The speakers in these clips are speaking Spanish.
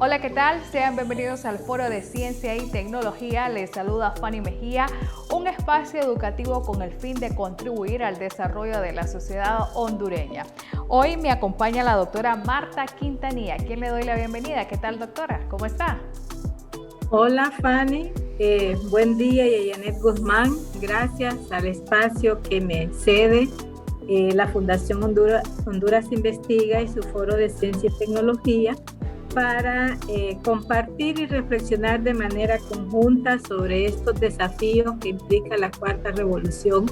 Hola, ¿qué tal? Sean bienvenidos al Foro de Ciencia y Tecnología. Les saluda Fanny Mejía, un espacio educativo con el fin de contribuir al desarrollo de la sociedad hondureña. Hoy me acompaña la doctora Marta Quintanilla, a quien le doy la bienvenida. ¿Qué tal, doctora? ¿Cómo está? Hola Fanny, buen día, y a Janet Guzmán, gracias al espacio que me cede la Fundación Honduras Investiga y su Foro de Ciencia y Tecnología para compartir y reflexionar de manera conjunta sobre estos desafíos que implica la cuarta revolución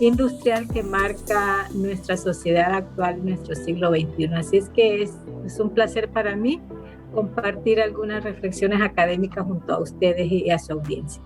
industrial que marca nuestra sociedad actual, nuestro siglo XXI. Así es que es un placer para mí compartir algunas reflexiones académicas junto a ustedes y a su audiencia.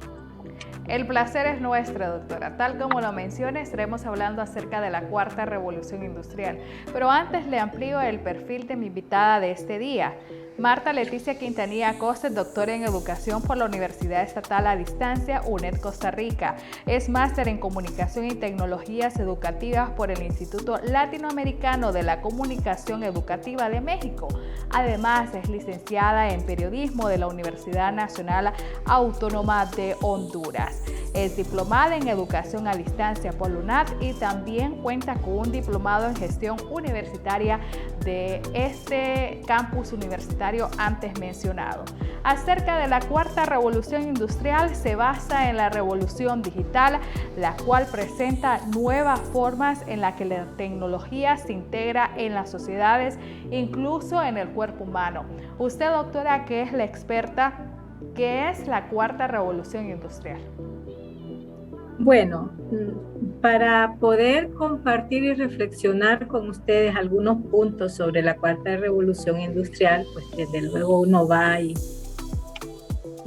El placer es nuestro, doctora. Tal como lo menciona, estaremos hablando acerca de la cuarta revolución industrial. Pero antes le amplío el perfil de mi invitada de este día. Marta Leticia Quintanilla Acosta es doctora en Educación por la Universidad Estatal a Distancia, UNED Costa Rica. Es máster en Comunicación y Tecnologías Educativas por el Instituto Latinoamericano de la Comunicación Educativa de México. Además, es licenciada en Periodismo de la Universidad Nacional Autónoma de Honduras. Es diplomada en Educación a Distancia por la UNAD y también cuenta con un diplomado en Gestión Universitaria de este campus universitario antes mencionado. Acerca de la cuarta revolución industrial, se basa en la revolución digital, la cual presenta nuevas formas en las que la tecnología se integra en las sociedades, incluso en el cuerpo humano. Usted, doctora, que es la experta, ¿qué es la cuarta revolución industrial? Bueno, para poder compartir y reflexionar con ustedes algunos puntos sobre la cuarta revolución industrial, pues desde luego uno va y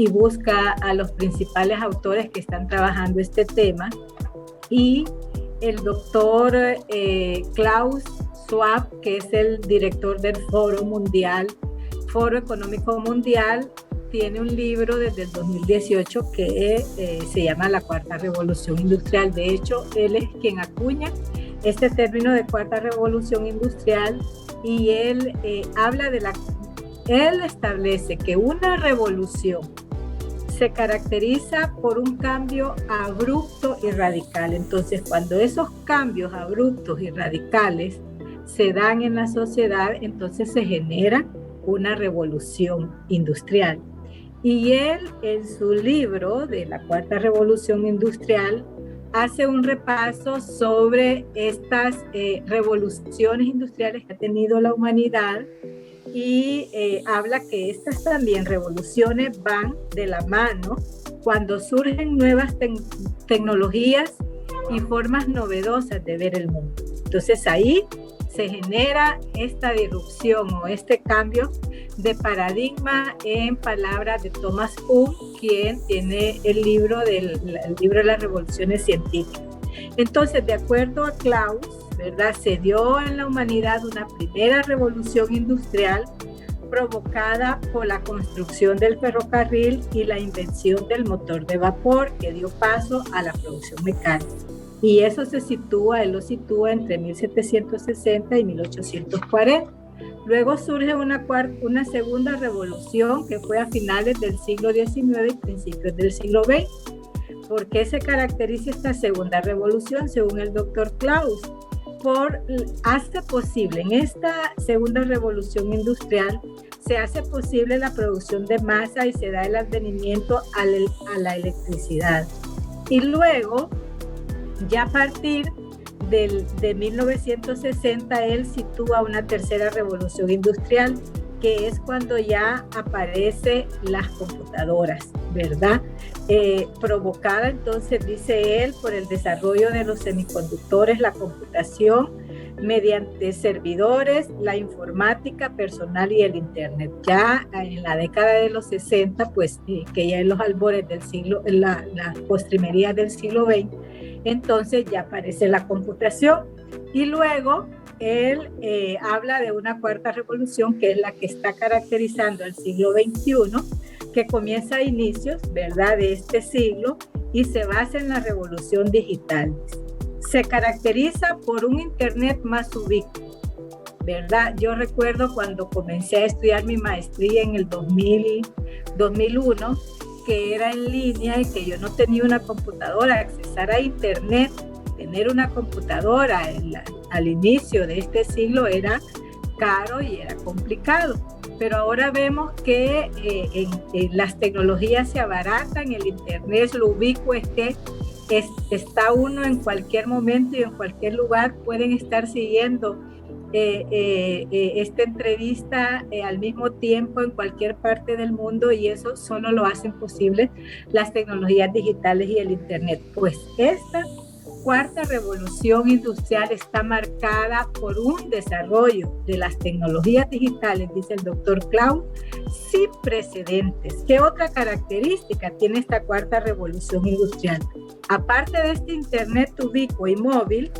busca a los principales autores que están trabajando este tema, y el doctor Klaus Schwab, que es el director del Foro Económico Mundial, tiene un libro desde el 2018 que se llama La Cuarta Revolución Industrial. De hecho, él es quien acuña este término de Cuarta Revolución Industrial, y él él establece que una revolución se caracteriza por un cambio abrupto y radical. Entonces, cuando esos cambios abruptos y radicales se dan en la sociedad, entonces se genera una revolución industrial. Y él, en su libro de la Cuarta Revolución Industrial, hace un repaso sobre estas revoluciones industriales que ha tenido la humanidad, y habla que estas también revoluciones van de la mano cuando surgen nuevas tecnologías y formas novedosas de ver el mundo. Entonces ahí se genera esta disrupción o este cambio de paradigma, en palabras de Thomas Kuhn, quien tiene el libro de las revoluciones científicas. Entonces, de acuerdo a Klaus, ¿verdad?, se dio en la humanidad una primera revolución industrial provocada por la construcción del ferrocarril y la invención del motor de vapor, que dio paso a la producción mecánica. Y eso él lo sitúa entre 1760 y 1840. Luego surge una segunda revolución que fue a finales del siglo XIX y principios del siglo XX. ¿Por qué se caracteriza esta segunda revolución? Según el doctor Klaus, hace posible, en esta segunda revolución industrial, se hace posible la producción de masa y se da el advenimiento a la electricidad. Y luego, ya a partir de 1960, él sitúa una tercera revolución industrial, que es cuando ya aparecen las computadoras, ¿verdad? Provocada, entonces, dice él, por el desarrollo de los semiconductores, la computación mediante servidores, la informática personal y el internet. Ya en la década de los 60, pues que ya en los albores del siglo, en las postrimerías del siglo XX, entonces ya aparece la computación. Y luego él habla de una cuarta revolución, que es la que está caracterizando el siglo XXI, que comienza a inicios, ¿verdad?, de este siglo, y se basa en la revolución digital. Se caracteriza por un internet más ubicuo, ¿verdad? Yo recuerdo cuando comencé a estudiar mi maestría en el 2001, que era en línea y que yo no tenía una computadora, accesar a internet, tener una computadora al inicio de este siglo era caro y era complicado. Pero ahora vemos que las tecnologías se abaratan, el internet, lo ubicuo es que está uno en cualquier momento y en cualquier lugar, pueden estar siguiendo esta entrevista al mismo tiempo en cualquier parte del mundo, y eso solo lo hacen posible las tecnologías digitales y el internet. Pues esta cuarta revolución industrial está marcada por un desarrollo de las tecnologías digitales, dice el doctor Klaus, sin precedentes. ¿Qué otra característica tiene esta cuarta revolución industrial? Aparte de este internet ubicuo y móvil,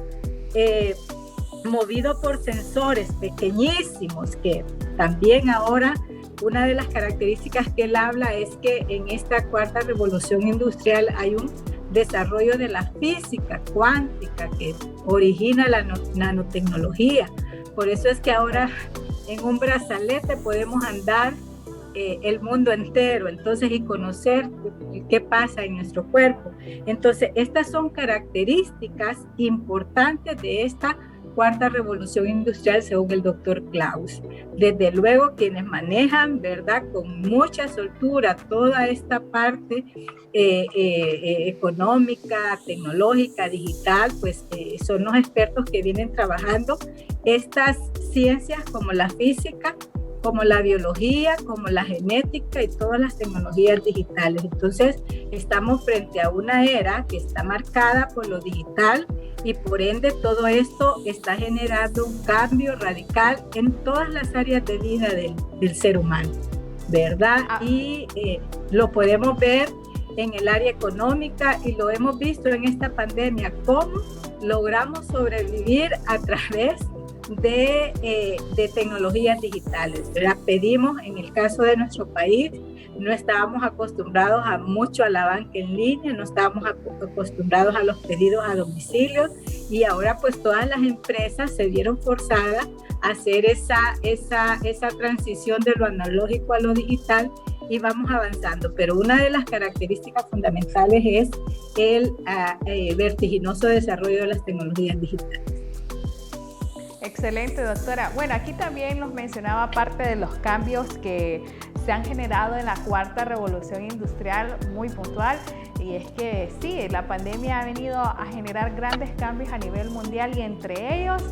movido por sensores pequeñísimos, que también ahora una de las características que él habla es que en esta cuarta revolución industrial hay un desarrollo de la física cuántica que origina la nanotecnología. Por eso es que ahora en un brazalete podemos andar el mundo entero, entonces, y conocer qué pasa en nuestro cuerpo. Entonces, estas son características importantes de esta cuarta revolución industrial según el doctor Klaus. Desde luego quienes manejan, ¿verdad?, con mucha soltura toda esta parte económica, tecnológica, digital, pues son los expertos que vienen trabajando estas ciencias como la física, como la biología, como la genética y todas las tecnologías digitales. Entonces, estamos frente a una era que está marcada por lo digital y por ende todo esto está generando un cambio radical en todas las áreas de vida del ser humano, ¿verdad? Y lo podemos ver en el área económica y lo hemos visto en esta pandemia, cómo logramos sobrevivir a través de tecnologías digitales, ¿verdad? Pedimos, en el caso de nuestro país, no estábamos acostumbrados mucho a la banca en línea, no estábamos acostumbrados a los pedidos a domicilio, y ahora pues todas las empresas se vieron forzadas a hacer esa transición de lo analógico a lo digital, y vamos avanzando. Pero una de las características fundamentales es el vertiginoso desarrollo de las tecnologías digitales. Excelente, doctora. Bueno, aquí también nos mencionaba parte de los cambios que se han generado en la cuarta revolución industrial, muy puntual, y es que sí, la pandemia ha venido a generar grandes cambios a nivel mundial y entre ellos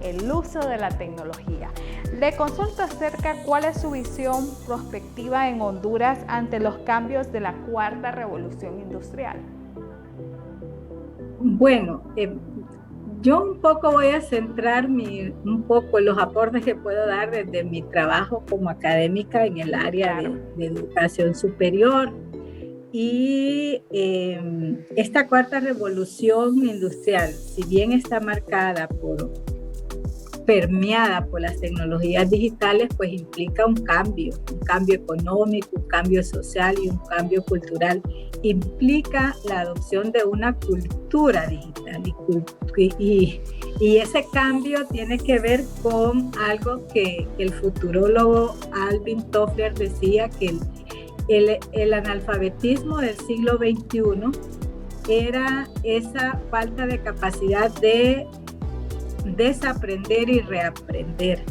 el uso de la tecnología. Le consulto acerca cuál es su visión prospectiva en Honduras ante los cambios de la cuarta revolución industrial. Bueno, yo un poco voy a centrarme un poco en los aportes que puedo dar desde mi trabajo como académica en el área de educación superior. Y esta cuarta revolución industrial, si bien está permeada por las tecnologías digitales, pues implica un cambio económico, un cambio social y un cambio cultural. Implica la adopción de una cultura digital y ese cambio tiene que ver con algo que el futurólogo Alvin Toffler decía, que el analfabetismo del siglo XXI era esa falta de capacidad de desaprender y reaprender.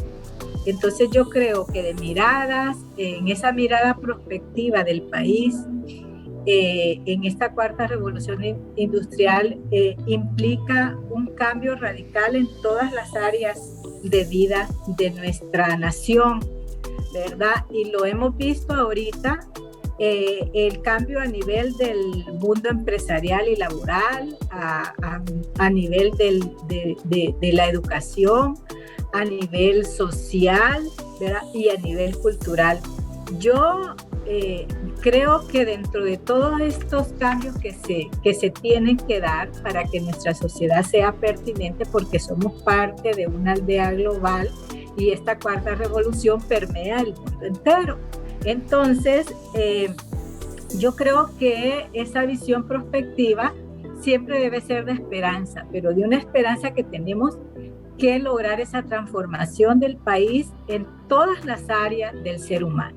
Entonces yo creo que en esa mirada prospectiva del país, en esta cuarta revolución industrial, implica un cambio radical en todas las áreas de vida de nuestra nación, ¿verdad? Y lo hemos visto ahorita, el cambio a nivel del mundo empresarial y laboral, a nivel de la educación, a nivel social, ¿verdad?, y a nivel cultural. Yo creo que dentro de todos estos cambios que se tienen que dar para que nuestra sociedad sea pertinente, porque somos parte de una aldea global y esta cuarta revolución permea el mundo entero. Entonces, yo creo que esa visión prospectiva siempre debe ser de esperanza, pero de una esperanza que tenemos que lograr esa transformación del país en todas las áreas del ser humano.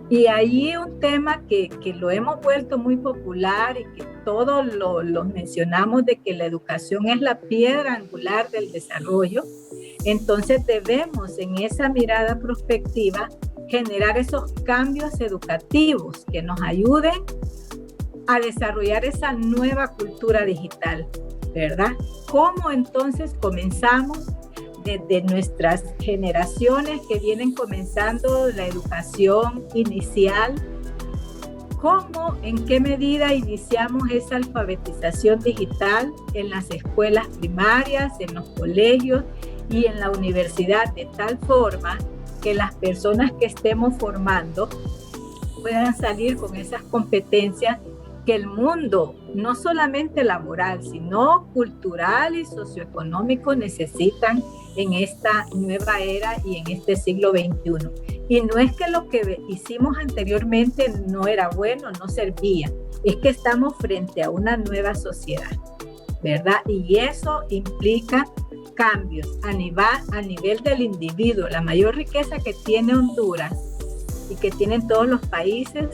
Y ahí un tema que lo hemos vuelto muy popular y que todos lo mencionamos, de que la educación es la piedra angular del desarrollo. Entonces debemos, en esa mirada prospectiva, generar esos cambios educativos que nos ayuden a desarrollar esa nueva cultura digital, ¿verdad? ¿Cómo entonces comenzamos desde nuestras generaciones que vienen comenzando la educación inicial? ¿Cómo, en qué medida iniciamos esa alfabetización digital en las escuelas primarias, en los colegios y en la universidad, de tal forma que las personas que estemos formando puedan salir con esas competencias que el mundo, no solamente laboral, sino cultural y socioeconómico, necesitan en esta nueva era y en este siglo XXI? Y no es que lo que hicimos anteriormente no era bueno, no servía, es que estamos frente a una nueva sociedad, ¿verdad? Y eso implica cambios a nivel del individuo. La mayor riqueza que tiene Honduras y que tienen todos los países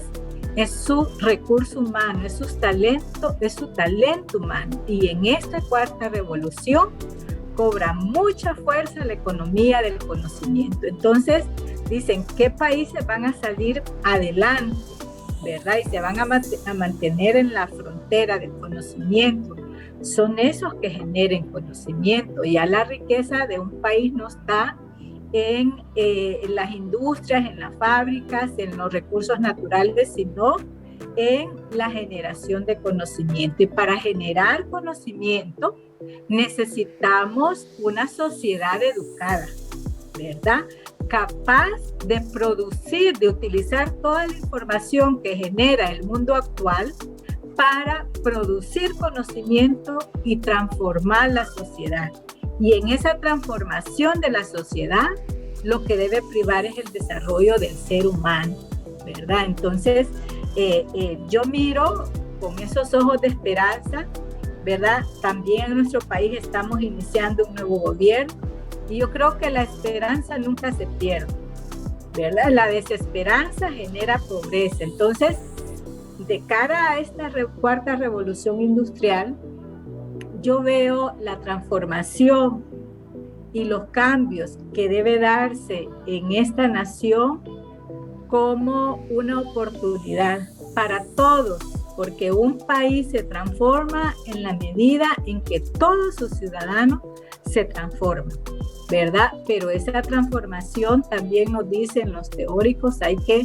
es su recurso humano, es su talento humano. Y en esta cuarta revolución cobra mucha fuerza la economía del conocimiento. Entonces dicen, ¿qué países van a salir adelante, verdad? Y se van a mantener en la frontera del conocimiento. Son esos que generen conocimiento. Ya la riqueza de un país no está en las industrias, en las fábricas, en los recursos naturales, sino en la generación de conocimiento. Y para generar conocimiento necesitamos una sociedad educada, ¿verdad? Capaz de producir, de utilizar toda la información que genera el mundo actual para producir conocimiento y transformar la sociedad. Y en esa transformación de la sociedad, lo que debe privar es el desarrollo del ser humano, ¿verdad? Entonces, yo miro con esos ojos de esperanza, ¿verdad? También en nuestro país estamos iniciando un nuevo gobierno y yo creo que la esperanza nunca se pierde, ¿verdad? La desesperanza genera pobreza. Entonces, de cara a esta cuarta revolución industrial, yo veo la transformación y los cambios que debe darse en esta nación como una oportunidad para todos, porque un país se transforma en la medida en que todos sus ciudadanos se transforman, ¿verdad? Pero esa transformación también nos dicen los teóricos, hay que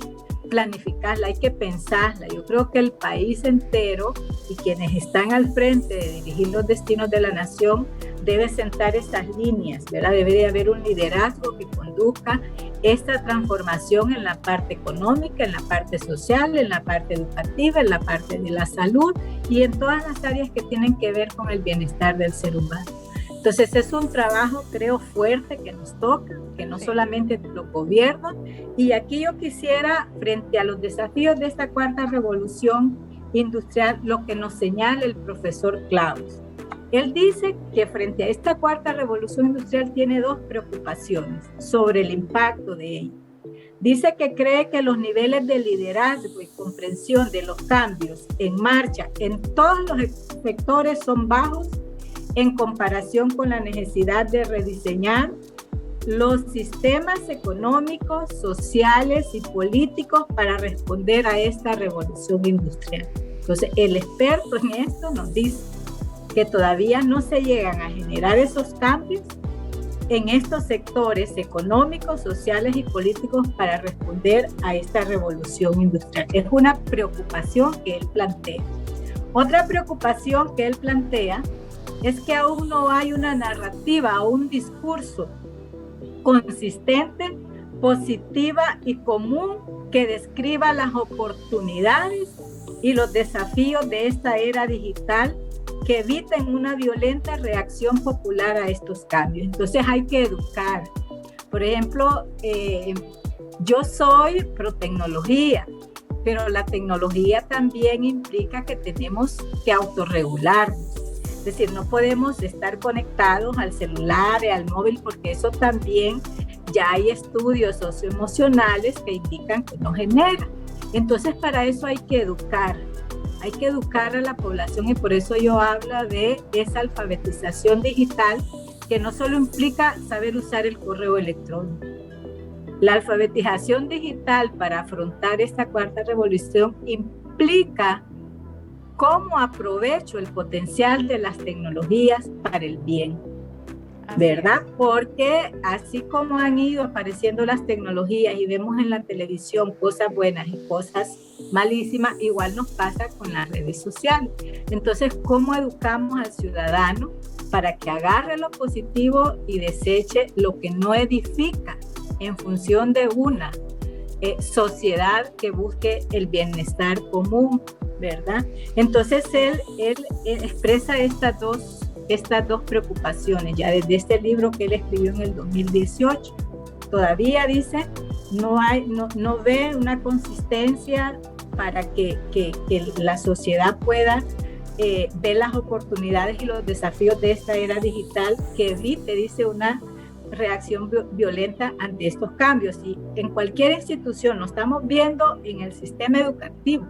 planificarla, hay que pensarla. Yo creo que el país entero y quienes están al frente de dirigir los destinos de la nación debe sentar esas líneas, ¿verdad? Debe de haber un liderazgo que conduzca esta transformación en la parte económica, en la parte social, en la parte educativa, en la parte de la salud y en todas las áreas que tienen que ver con el bienestar del ser humano. Entonces es un trabajo, creo, fuerte que nos toca, que no solamente los gobiernos. Y aquí yo quisiera, frente a los desafíos de esta cuarta revolución industrial, lo que nos señala el profesor Klaus. Él dice que frente a esta cuarta revolución industrial tiene dos preocupaciones sobre el impacto de ella. Dice que cree que los niveles de liderazgo y comprensión de los cambios en marcha en todos los sectores son bajos en comparación con la necesidad de rediseñar los sistemas económicos, sociales y políticos para responder a esta revolución industrial. Entonces, el experto en esto nos dice que todavía no se llegan a generar esos cambios en estos sectores económicos, sociales y políticos para responder a esta revolución industrial. Es una preocupación que él plantea. Otra preocupación que él plantea es que aún no hay una narrativa o un discurso consistente, positiva y común que describa las oportunidades y los desafíos de esta era digital que eviten una violenta reacción popular a estos cambios. Entonces hay que educar. Por ejemplo, yo soy pro tecnología, pero la tecnología también implica que tenemos que autorregularnos. decir, no podemos estar conectados al celular, al móvil, porque eso también ya hay estudios socioemocionales que indican que no genera. Entonces, para eso hay que educar a la población, y por eso yo hablo de esa alfabetización digital que no solo implica saber usar el correo electrónico. La alfabetización digital para afrontar esta cuarta revolución implica cómo aprovecho el potencial de las tecnologías para el bien, ¿verdad? Porque así como han ido apareciendo las tecnologías y vemos en la televisión cosas buenas y cosas malísimas, igual nos pasa con las redes sociales. Entonces, ¿cómo educamos al ciudadano para que agarre lo positivo y deseche lo que no edifica en función de una sociedad que busque el bienestar común, ¿verdad? Entonces él expresa estas dos preocupaciones ya desde este libro que él escribió en el 2018. Todavía dice, no ve una consistencia para que la sociedad pueda ver las oportunidades y los desafíos de esta era digital, que evite, dice, una reacción violenta ante estos cambios. Y en cualquier institución, lo estamos viendo en el sistema educativo.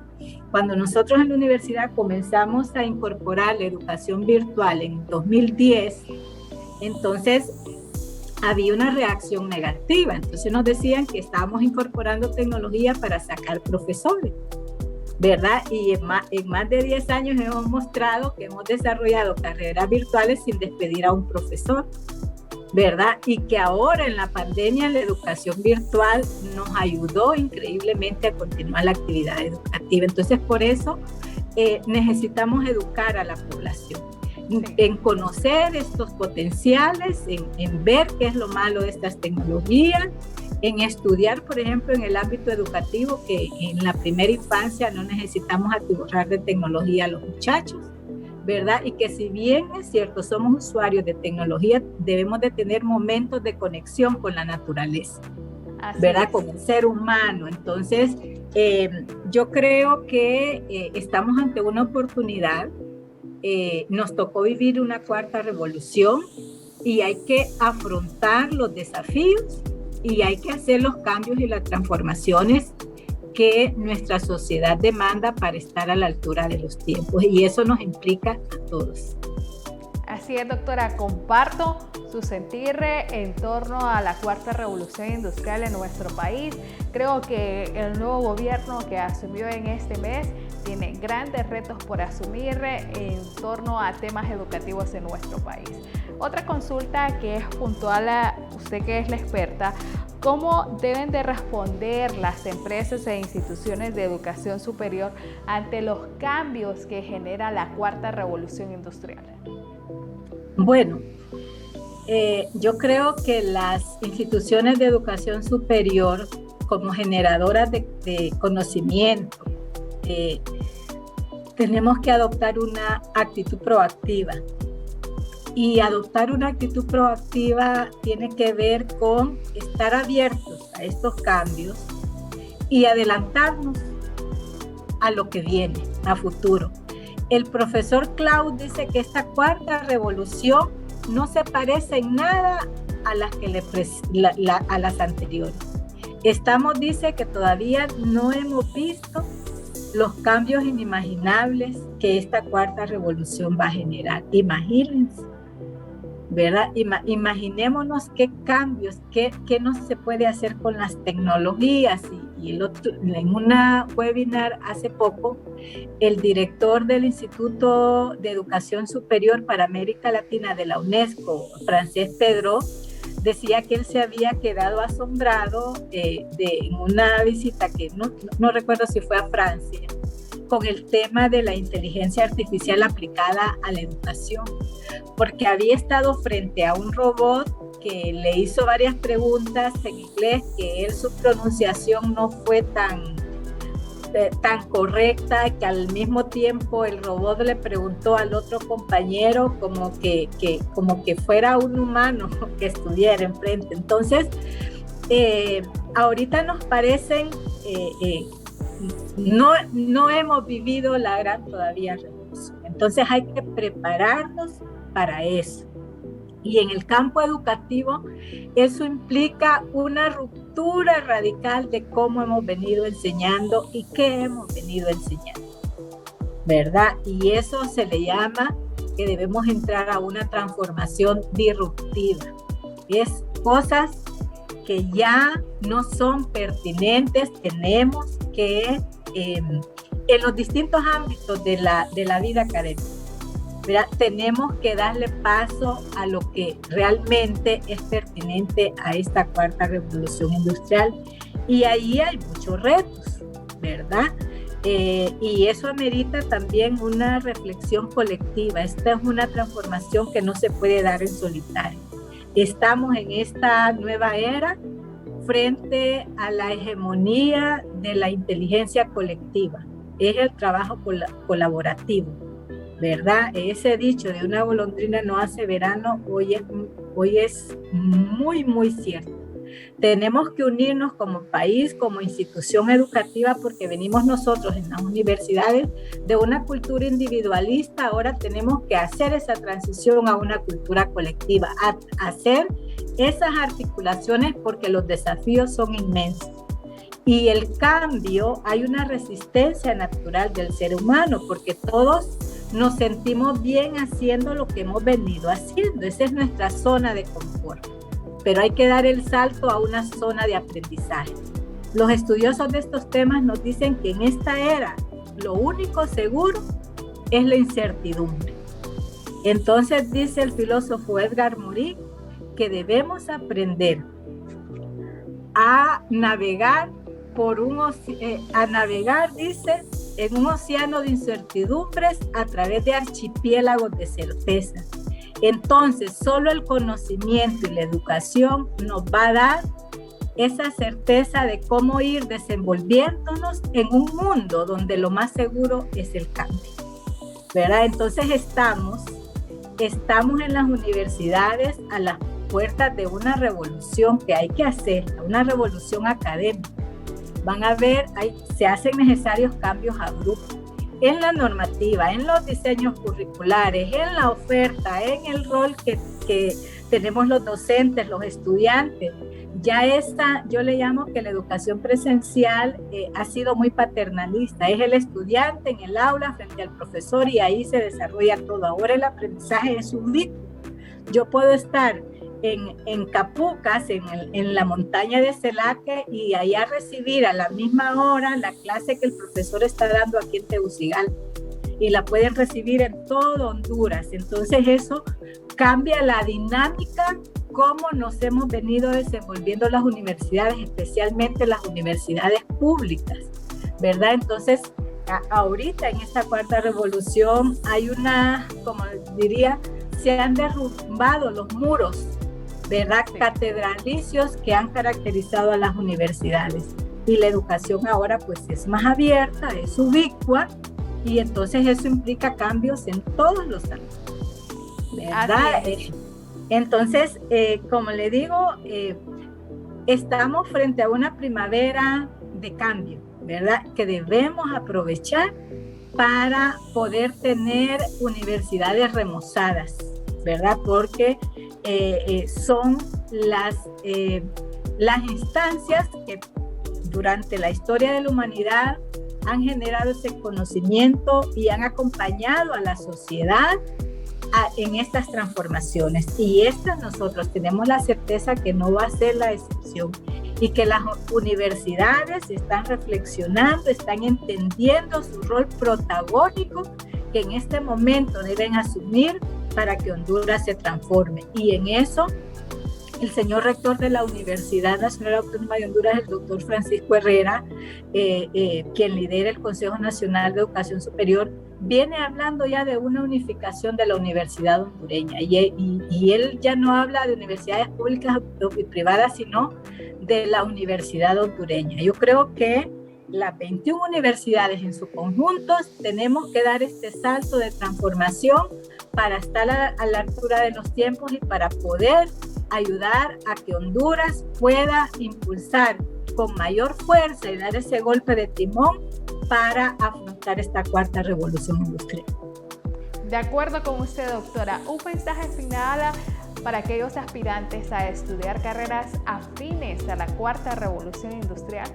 Cuando nosotros en la universidad comenzamos a incorporar la educación virtual en 2010, entonces había una reacción negativa. Entonces nos decían que estábamos incorporando tecnología para sacar profesores, ¿verdad? Y en más de 10 años hemos mostrado que hemos desarrollado carreras virtuales sin despedir a un profesor, ¿verdad? Y que ahora en la pandemia la educación virtual nos ayudó increíblemente a continuar la actividad educativa. Entonces, por eso necesitamos educar a la población, en conocer estos potenciales, en ver qué es lo malo de estas tecnologías, en estudiar, por ejemplo, en el ámbito educativo, que en la primera infancia no necesitamos atiborrar de tecnología a los muchachos, ¿verdad? Y que si bien es cierto, somos usuarios de tecnología, debemos de tener momentos de conexión con la naturaleza, ¿verdad? Con el ser humano. Entonces, yo creo que estamos ante una oportunidad. Nos tocó vivir una cuarta revolución y hay que afrontar los desafíos y hay que hacer los cambios y las transformaciones que nuestra sociedad demanda para estar a la altura de los tiempos, y eso nos implica a todos. Así es, doctora, comparto su sentir en torno a la cuarta revolución industrial en nuestro país. Creo que el nuevo gobierno que asumió en este mes tiene grandes retos por asumir en torno a temas educativos en nuestro país. Otra consulta que es puntual a usted, que es la experta: ¿cómo deben de responder las empresas e instituciones de educación superior ante los cambios que genera la cuarta revolución industrial? Bueno, yo creo que las instituciones de educación superior, como generadoras de conocimiento, tenemos que adoptar una actitud proactiva. Y adoptar una actitud proactiva tiene que ver con estar abiertos a estos cambios y adelantarnos a lo que viene, a futuro. El profesor Klaus dice que esta cuarta revolución no se parece en nada a las anteriores. Dice que todavía no hemos visto los cambios inimaginables que esta cuarta revolución va a generar. Imagínense, ¿verdad? Imaginémonos qué cambios, qué no se puede hacer con las tecnologías. Y en una webinar hace poco, el director del Instituto de Educación Superior para América Latina de la UNESCO, Francesc Pedró, decía que él se había quedado asombrado en una visita que no recuerdo si fue a Francia, con el tema de la inteligencia artificial aplicada a la educación, porque había estado frente a un robot que le hizo varias preguntas en inglés, que él, su pronunciación no fue tan correcta, que al mismo tiempo el robot le preguntó al otro compañero como que fuera un humano que estuviera enfrente. Entonces, ahorita nos parecen, no hemos vivido la gran todavía revolución. Entonces hay que prepararnos para eso. Y en el campo educativo, eso implica una ruptura radical de cómo hemos venido enseñando y qué hemos venido enseñando, ¿verdad? Y eso se le llama que debemos entrar a una transformación disruptiva. Es cosas que ya no son pertinentes, tenemos que, en los distintos ámbitos de la vida académica, ¿verdad? Tenemos que darle paso a lo que realmente es pertinente a esta cuarta revolución industrial. Y ahí hay muchos retos, ¿verdad? Y eso amerita también una reflexión colectiva. Esta es una transformación que no se puede dar en solitario. Estamos en esta nueva era frente a la hegemonía de la inteligencia colectiva. Es el trabajo colaborativo, ¿verdad? Ese dicho de una golondrina no hace verano, hoy es muy, muy cierto. Tenemos que unirnos como país, como institución educativa, porque venimos nosotros en las universidades de una cultura individualista. Ahora tenemos que hacer esa transición a una cultura colectiva, a hacer esas articulaciones, porque los desafíos son inmensos. Y el cambio, hay una resistencia natural del ser humano, porque todos nos sentimos bien haciendo lo que hemos venido haciendo. Esa es nuestra zona de confort. Pero hay que dar el salto a una zona de aprendizaje. Los estudiosos de estos temas nos dicen que en esta era lo único seguro es la incertidumbre. Entonces dice el filósofo Edgar Morin que debemos aprender a navegar dice, en un océano de incertidumbres a través de archipiélagos de certeza. Entonces, solo el conocimiento y la educación nos va a dar esa certeza de cómo ir desenvolviéndonos en un mundo donde lo más seguro es el cambio, ¿verdad? Entonces estamos en las universidades a las puertas de una revolución que hay que hacer, una revolución académica. Van a ver, se hacen necesarios cambios abruptos en la normativa, en los diseños curriculares, en la oferta, en el rol que tenemos los docentes, los estudiantes. Ya yo le llamo que la educación presencial ha sido muy paternalista. Es el estudiante en el aula frente al profesor y ahí se desarrolla todo. Ahora el aprendizaje es ubicuo. Yo puedo estar en Capucas, en la montaña de Celaque, y allá recibir a la misma hora la clase que el profesor está dando aquí en Tegucigalpa, y la pueden recibir en todo Honduras. Entonces eso cambia la dinámica, cómo nos hemos venido desenvolviendo las universidades, especialmente las universidades públicas, ¿verdad? Entonces ahorita en esta cuarta revolución hay como diría, se han derrumbado los muros, ¿verdad? Sí. Catedralicios que han caracterizado a las universidades, y la educación ahora pues es más abierta, es ubicua, y entonces eso implica cambios en todos los ámbitos, ¿verdad? Entonces, como le digo, estamos frente a una primavera de cambio, ¿verdad? Que debemos aprovechar para poder tener universidades remozadas, ¿verdad? Porque son las instancias que durante la historia de la humanidad han generado ese conocimiento y han acompañado a la sociedad en estas transformaciones. Y nosotros tenemos la certeza que no va a ser la excepción, y que las universidades están reflexionando, están entendiendo su rol protagónico que en este momento deben asumir para que Honduras se transforme. Y en eso, el señor rector de la Universidad Nacional Autónoma de Honduras, el doctor Francisco Herrera, quien lidera el Consejo Nacional de Educación Superior, viene hablando ya de una unificación de la universidad hondureña. Y él ya no habla de universidades públicas y privadas, sino de la universidad hondureña. Yo creo que las 21 universidades en su conjunto tenemos que dar este salto de transformación para estar a la altura de los tiempos y para poder ayudar a que Honduras pueda impulsar con mayor fuerza y dar ese golpe de timón para afrontar esta cuarta revolución industrial. De acuerdo con usted, doctora, un mensaje final para aquellos aspirantes a estudiar carreras afines a la cuarta revolución industrial.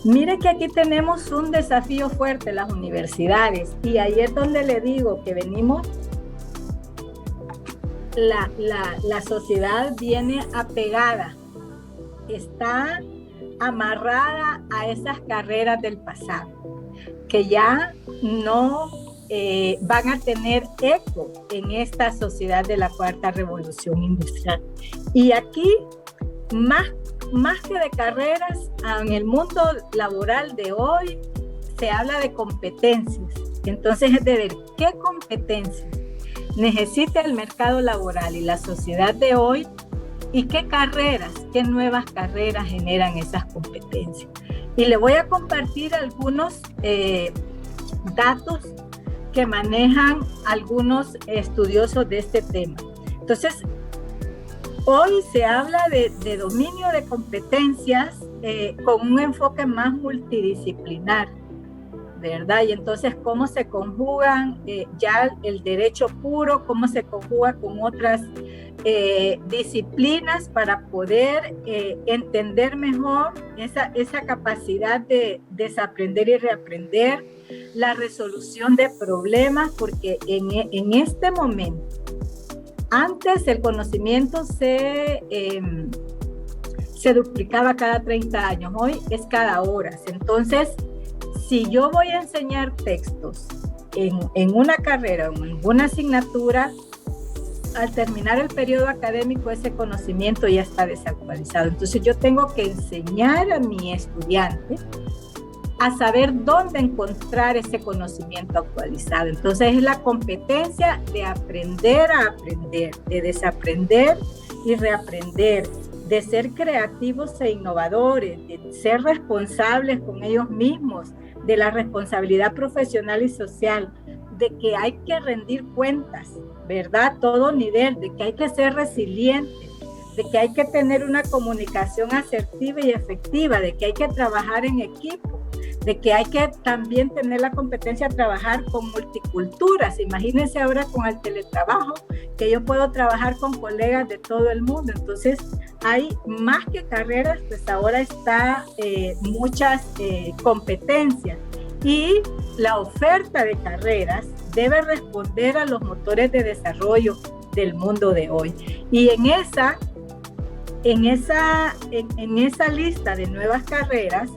Mire que aquí tenemos un desafío fuerte, las universidades, y ahí es donde le digo que venimos, la sociedad viene apegada, está amarrada a esas carreras del pasado, que ya no van a tener eco en esta sociedad de la cuarta revolución industrial. Y aquí, más que de carreras, en el mundo laboral de hoy se habla de competencias. Entonces es de ver qué competencias necesita el mercado laboral y la sociedad de hoy y qué carreras, qué nuevas carreras generan esas competencias. Y le voy a compartir algunos datos que manejan algunos estudiosos de este tema. Entonces, hoy se habla de dominio de competencias con un enfoque más multidisciplinar, ¿verdad? Y entonces, ¿cómo se conjugan ya el derecho puro, cómo se conjuga con otras disciplinas para poder entender mejor esa capacidad de desaprender y reaprender, la resolución de problemas, porque en este momento, antes el conocimiento se duplicaba cada 30 años, hoy es cada hora. Entonces, si yo voy a enseñar textos en una carrera o en alguna asignatura, al terminar el periodo académico ese conocimiento ya está desactualizado. Entonces yo tengo que enseñar a mi estudiante a saber dónde encontrar ese conocimiento actualizado. Entonces es la competencia de aprender a aprender, de desaprender y reaprender, de ser creativos e innovadores, de ser responsables con ellos mismos, de la responsabilidad profesional y social, de que hay que rendir cuentas, ¿verdad? A todo nivel, de que hay que ser resilientes, de que hay que tener una comunicación asertiva y efectiva, de que hay que trabajar en equipo, de que hay que también tener la competencia de trabajar con multiculturas. Imagínense ahora con el teletrabajo, que yo puedo trabajar con colegas de todo el mundo. Entonces, hay más que carreras, pues ahora está muchas competencias. Y la oferta de carreras debe responder a los motores de desarrollo del mundo de hoy. Y en esa lista de nuevas carreras,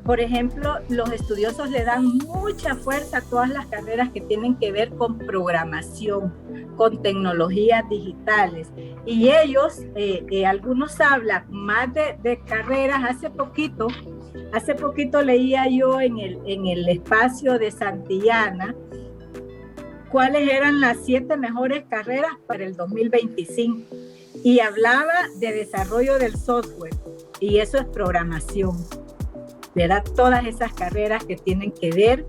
por ejemplo, los estudiosos le dan mucha fuerza a todas las carreras que tienen que ver con programación, con tecnologías digitales. Y ellos, algunos hablan más de carreras. Hace poquito leía yo en el espacio de Santillana cuáles eran las 7 mejores carreras para el 2025. Y hablaba de desarrollo del software, y eso es programación, ¿verdad? Todas esas carreras que tienen que ver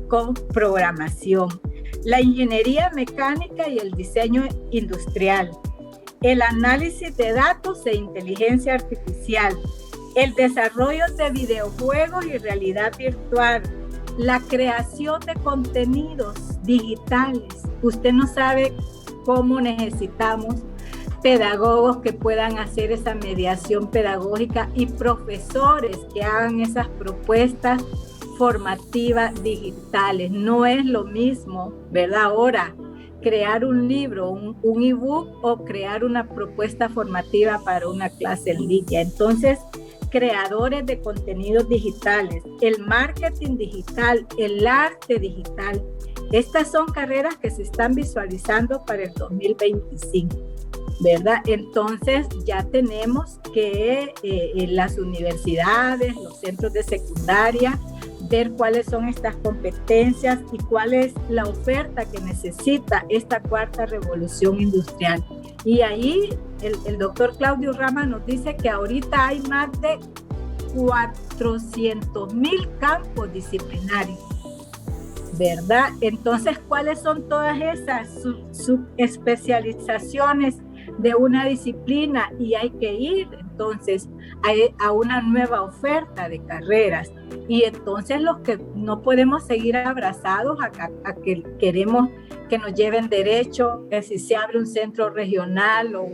con programación. La ingeniería mecánica y el diseño industrial, el análisis de datos e inteligencia artificial, el desarrollo de videojuegos y realidad virtual, la creación de contenidos digitales. Usted no sabe cómo necesitamos pedagogos que puedan hacer esa mediación pedagógica y profesores que hagan esas propuestas formativas digitales. No es lo mismo, ¿verdad? Ahora, crear un libro, un ebook, o crear una propuesta formativa para una clase en línea. Entonces, creadores de contenidos digitales, el marketing digital, el arte digital. Estas son carreras que se están visualizando para el 2025, ¿verdad? Entonces ya tenemos que las universidades, los centros de secundaria, ver cuáles son estas competencias y cuál es la oferta que necesita esta cuarta revolución industrial. Y ahí el doctor Claudio Rama nos dice que ahorita hay más de 400,000 campos disciplinarios, ¿verdad? Entonces, ¿cuáles son todas esas subespecializaciones de una disciplina y hay que ir entonces a una nueva oferta de carreras. Y entonces los que no podemos seguir abrazados a que queremos que nos lleven derecho, que si se abre un centro regional o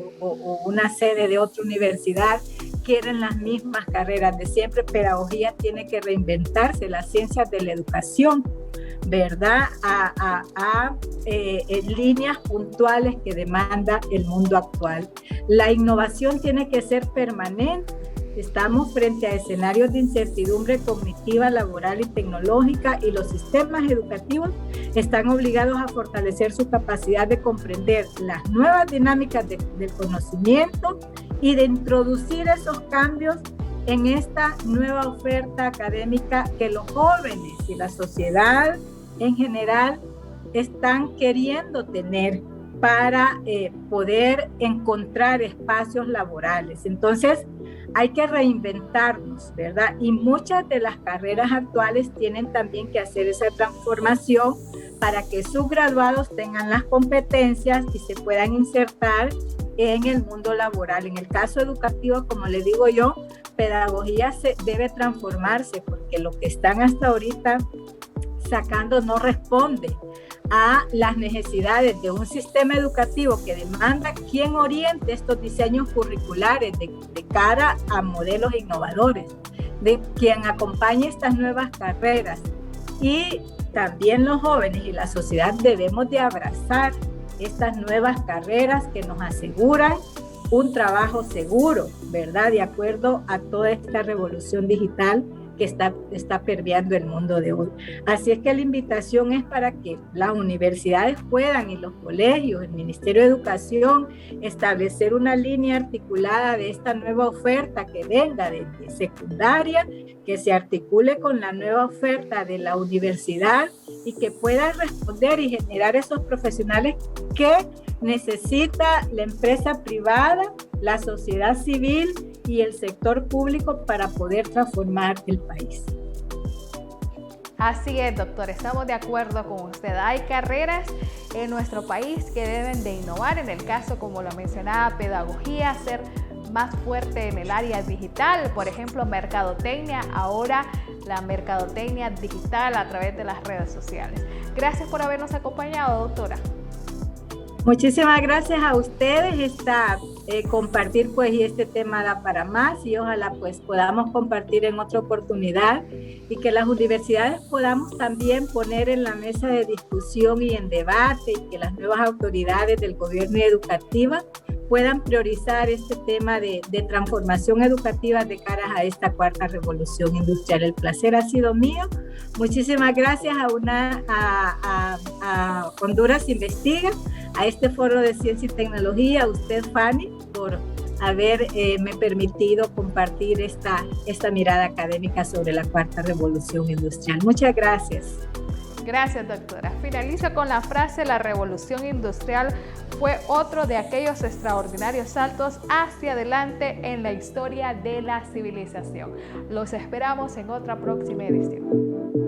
una sede de otra universidad, quieren las mismas carreras de siempre. Pedagogía tiene que reinventarse, las ciencias de la educación, ¿verdad? En líneas puntuales que demanda el mundo actual. La innovación tiene que ser permanente. Estamos frente a escenarios de incertidumbre cognitiva, laboral y tecnológica, y los sistemas educativos están obligados a fortalecer su capacidad de comprender las nuevas dinámicas del conocimiento y de introducir esos cambios en esta nueva oferta académica que los jóvenes y la sociedad en general están queriendo tener para poder encontrar espacios laborales. Entonces, hay que reinventarnos, ¿verdad? Y muchas de las carreras actuales tienen también que hacer esa transformación para que sus graduados tengan las competencias y se puedan insertar en el mundo laboral. En el caso educativo, como le digo yo, pedagogía debe transformarse porque lo que están hasta ahorita sacando no responde a las necesidades de un sistema educativo que demanda quien oriente estos diseños curriculares de cara a modelos innovadores, de quien acompañe estas nuevas carreras. Y también los jóvenes y la sociedad debemos de abrazar estas nuevas carreras que nos aseguran un trabajo seguro, ¿verdad? De acuerdo a toda esta revolución digital que está permeando el mundo de hoy. Así es que la invitación es para que las universidades puedan y los colegios, el Ministerio de Educación, establecer una línea articulada de esta nueva oferta que venga de secundaria, que se articule con la nueva oferta de la universidad y que pueda responder y generar esos profesionales que necesita la empresa privada, la sociedad civil y el sector público para poder transformar el país. Así es, doctor, estamos de acuerdo con usted. Hay carreras en nuestro país que deben de innovar, en el caso, como lo mencionaba, pedagogía, ser más fuerte en el área digital, por ejemplo, mercadotecnia, ahora la mercadotecnia digital a través de las redes sociales. Gracias por habernos acompañado, doctora. Muchísimas gracias a ustedes. Compartir pues y este tema da para más y ojalá pues podamos compartir en otra oportunidad y que las universidades podamos también poner en la mesa de discusión y en debate y que las nuevas autoridades del gobierno educativa puedan priorizar este tema de transformación educativa de cara a esta cuarta revolución industrial. El placer ha sido mío. Muchísimas gracias a Honduras Investiga, a este foro de ciencia y tecnología, a usted, Fanny, por haberme permitido compartir esta mirada académica sobre la cuarta revolución industrial. Muchas gracias. Gracias, doctora. Finalizo con la frase: la revolución industrial fue otro de aquellos extraordinarios saltos hacia adelante en la historia de la civilización. Los esperamos en otra próxima edición.